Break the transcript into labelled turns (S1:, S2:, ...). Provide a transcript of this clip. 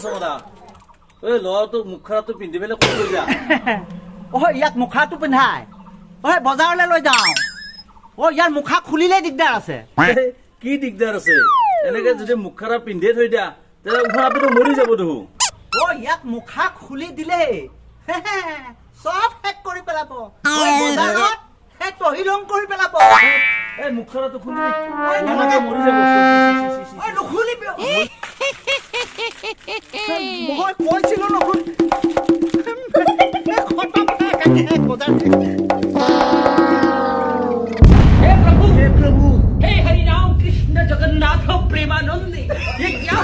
S1: সমদা এই ল'ৰাটো মুখাটো পিন্ধি পেলাই ক'ত লৈ যা
S2: ইয়াক মুখাটো পিন্ধাই বজাৰলৈ লৈ যাওঁ ইয়াৰ মুখা খুলিলে দিগদাৰ আছে
S1: কি দিগদাৰ আছে এনেকে যদি মুখাৰা পিন্ধি থৈ দিয়া তেতিয়াহ'লে উশাহটো মৰি যাব দেখোন
S2: ইয়াক মুখা খুলি দিলে চব শেষ কৰি পেলাব বজাৰত তহিলং কৰি পেলাব
S1: এই মুখাৰাটো খুলি এনেকে মৰি যাব
S2: নুখুলিবি মই কৈছিলো নুখুল
S3: हे प्रभु हे हरि राम कृष्ण जगन्नाथ प्रेमानंद ये क्या